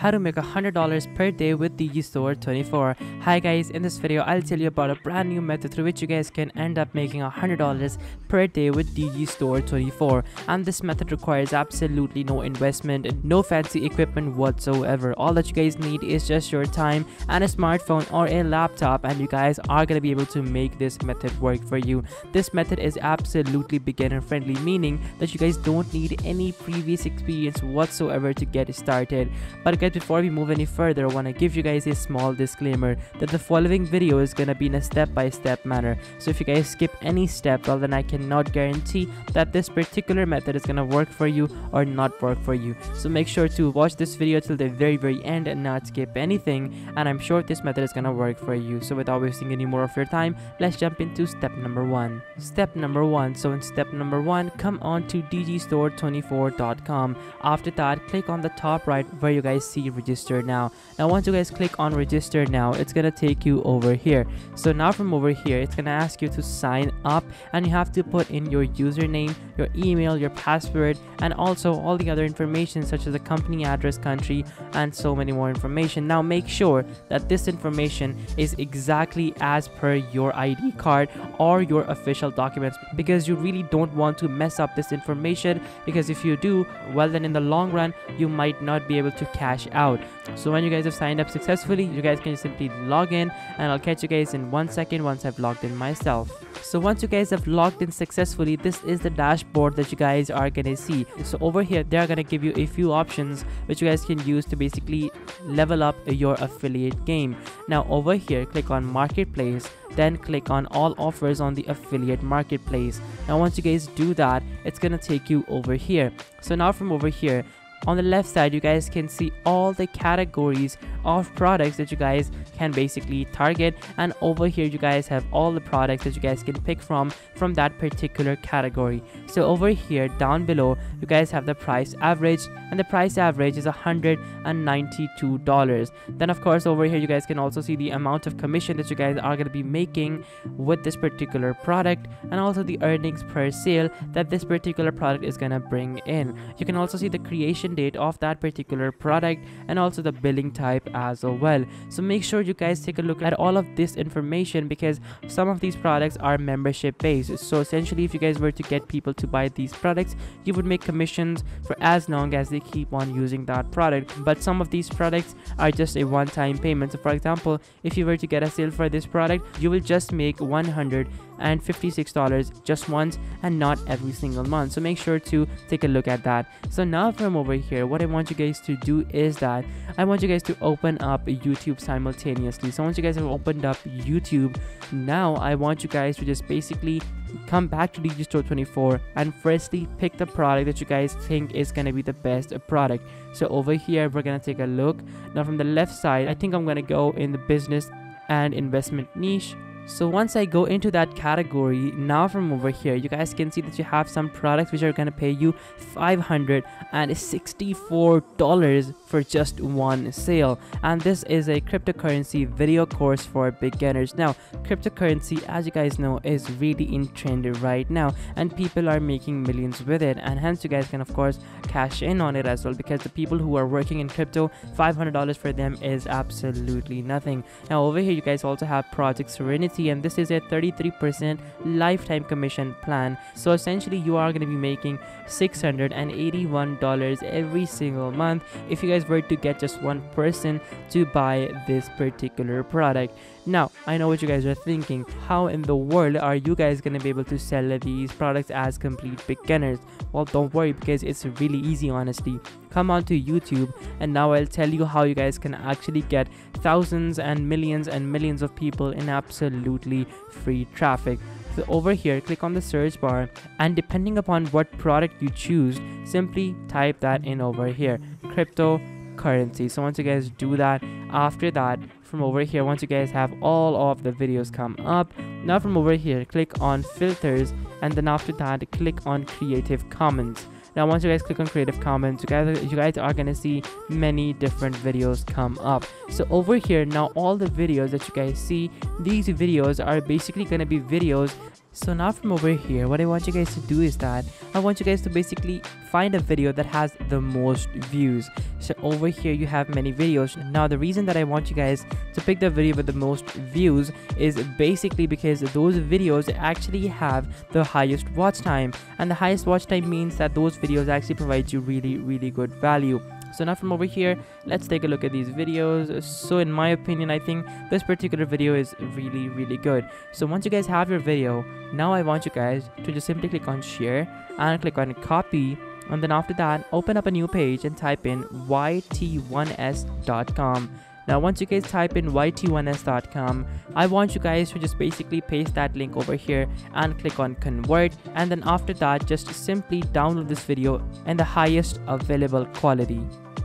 how to make $100 per day with Digistore24. Hi guys, in this video I'll tell you about a brand new method through which you guys can end up making $100 per day with Digistore24. And this method requires absolutely no investment and no fancy equipment whatsoever. All that you guys need is just your time and a smartphone or a laptop, and you guys are going to be able to make this method work for you. This method is absolutely beginner friendly, meaning that you guys don't need any previous experience whatsoever to get started. But guys, before we move any further, I want to give you guys a small disclaimer that the following video is going to be in a step-by-step manner. So if you guys skip any step, well, then I cannot guarantee that this particular method is going to work for you or not work for you. So make sure to watch this video till the very end and not skip anything, and I'm sure this method is going to work for you. So without wasting any more of your time, let's jump into step number one. Step number one. So in step number one, come on to digistore24.com. After that, click on the top right where you guys see register now. Now once you guys click on register now, it's gonna take you over here. So now from over here, it's gonna ask you to sign up, and you have to put in your username, your email, your password, and also all the other information such as the company address, country, and so many more information. Now make sure that this information is exactly as per your ID card or your official documents, because you really don't want to mess up this information, because if you do, well, then in the long run you might not be able to cash out. So when you guys have signed up successfully, you guys can simply log in, and I'll catch you guys in 1 second once I've logged in myself. So once you guys have logged in successfully, this is the dashboard that you guys are gonna see. So over here they're gonna give you a few options which you guys can use to basically level up your affiliate game. Now over here, click on marketplace, then click on all offers on the affiliate marketplace. Now once you guys do that, it's gonna take you over here. So now from over here, on the left side, you guys can see all the categories of products that you guys can basically target, and over here you guys have all the products that you guys can pick from that particular category. So over here down below, you guys have the price average, and the price average is $192. Then of course over here you guys can also see the amount of commission that you guys are going to be making with this particular product, and also the earnings per sale that this particular product is going to bring in. You can also see the creation date of that particular product and also the billing type as well. So make sure you guys take a look at all of this information, because some of these products are membership based. So essentially, if you guys were to get people to buy these products, you would make commissions for as long as they keep on using that product. But some of these products are just a one-time payment. So for example, if you were to get a sale for this product, you will just make $156 just once and not every single month. So make sure to take a look at that. So now from over here, what I want you guys to do is that I want you guys to open up YouTube simultaneously. So once you guys have opened up YouTube, now I want you guys to just basically come back to Digistore24 and firstly pick the product that you guys think is going to be the best product. So over here we're going to take a look. Now from the left side, I think I'm going to go in the business and investment niche. So once I go into that category, now from over here you guys can see that you have some products which are going to pay you $564 for just one sale, and this is a cryptocurrency video course for beginners. Now cryptocurrency, as you guys know, is really in trend right now, and people are making millions with it, and hence you guys can of course cash in on it as well, because the people who are working in crypto, $500 for them is absolutely nothing. Now over here you guys also have Project Serenity, and this is a 33% lifetime commission plan. So essentially you are going to be making $681 every single month if you guys were to get just one person to buy this particular product. Now I know what you guys are thinking, how in the world are you guys going to be able to sell these products as complete beginners? Well, don't worry, because it's really easy, honestly. Come on to YouTube, and now I'll tell you how you guys can actually get thousands and millions of people in absolutely free traffic. So over here, click on the search bar, and depending upon what product you choose, simply type that in over here, cryptocurrency. So once you guys do that, after that, from over here, once you guys have all of the videos come up, now from over here click on filters, and then after that click on Creative Commons. Now once you guys click on Creative Commons, you guys are gonna see many different videos come up. So over here now, all the videos that you guys see, these videos are basically gonna be videos So now from over here, what I want you guys to do is that I want you guys to basically find a video that has the most views. So over here you have many videos. Now the reason that I want you guys to pick the video with the most views is basically because those videos actually have the highest watch time, and the highest watch time means that those videos actually provide you really good value. So now from over here, let's take a look at these videos. So in my opinion, I think this particular video is really good. So once you guys have your video, now I want you guys to just simply click on share and click on copy, and then after that open up a new page and type in yt1s.com. Now once you guys type in yt1s.com, I want you guys to just basically paste that link over here and click on convert, and then after that just simply download this video in the highest available quality.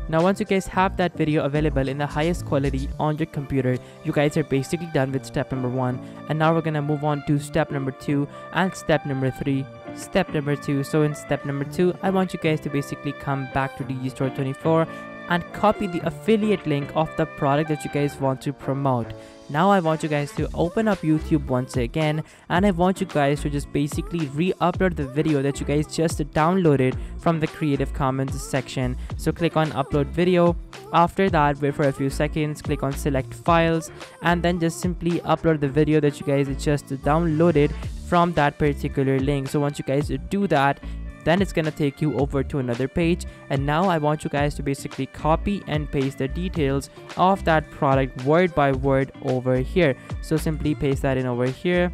Now once you guys have that video available in the highest quality on your computer, you guys are basically done with step number 1, and now we're gonna move on to step number 2 and step number 3. Step number 2. So in step number 2, I want you guys to basically come back to Digistore24 and copy the affiliate link of the product that you guys want to promote. Now I want you guys to open up YouTube once again, and I want you guys to just basically re-upload the video that you guys just downloaded from the Creative Commons section. So click on upload video. After that, wait for a few seconds, click on select files, and then just simply upload the video that you guys just downloaded from that particular link. So once you guys do that, then it's gonna take you over to another page, and now I want you guys to basically copy and paste the details of that product word by word over here. So simply paste that in over here,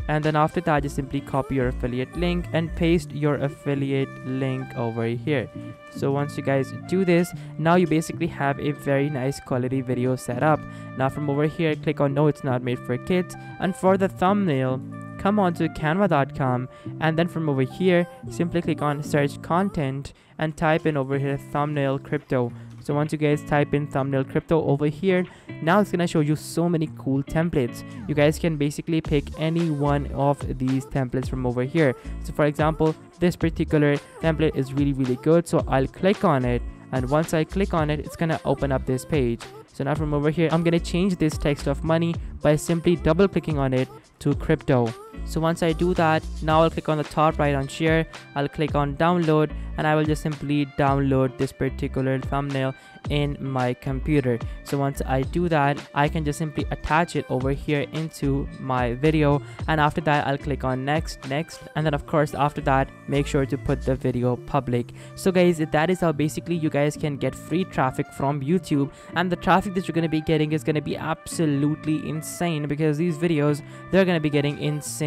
and then after that just simply copy your affiliate link and paste your affiliate link over here. So once you guys do this, now you basically have a very nice quality video set up. Now from over here, click on no, it's not made for kids, and for the thumbnail, come on to canva.com, and then from over here simply click on search content and type in over here thumbnail crypto. So once you guys type in thumbnail crypto over here, now it's gonna show you so many cool templates. You guys can basically pick any one of these templates from over here. So for example, this particular template is really good, so I'll click on it, and once I click on it, it's gonna open up this page. So now from over here, I'm gonna change this text of money by simply double clicking on it to crypto. So once I do that, now I'll click on the top right on share, I'll click on download, and I will just simply download this particular thumbnail in my computer. So once I do that, I can just simply attach it over here into my video, and after that I'll click on next, and then of course after that make sure to put the video public. So guys, that is how basically you guys can get free traffic from YouTube, and the traffic that you're going to be getting is going to be absolutely insane, because these videos, they're going to be getting insane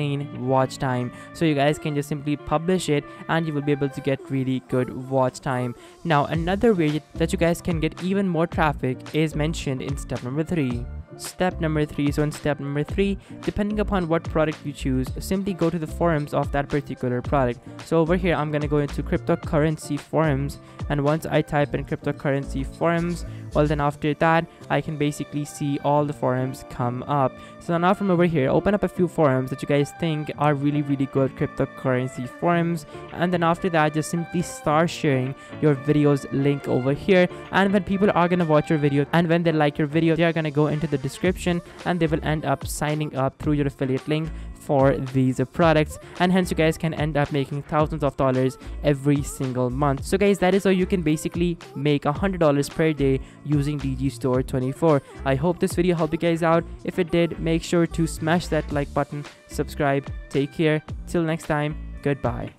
watch time. So you guys can just simply publish it and you will be able to get really good watch time. Now another way that you guys can get even more traffic is mentioned in step number 3. Step number 3. So in step number 3, depending upon what product you choose, simply go to the forums of that particular product. So over here I'm gonna go into cryptocurrency forums, and once I type in cryptocurrency forums, well then after that I can basically see all the forums come up. So now from over here, open up a few forums that you guys think are really good cryptocurrency forums, and then after that just simply start sharing your video's link over here, and when people are gonna watch your video and when they like your video, they are gonna go into the description and they will end up signing up through your affiliate link for these products, and hence you guys can end up making thousands of dollars every single month. So guys, that is how you can basically make $100 per day using Digistore24. I hope this video helped you guys out. If it did, make sure to smash that like button, subscribe, take care, till next time, goodbye.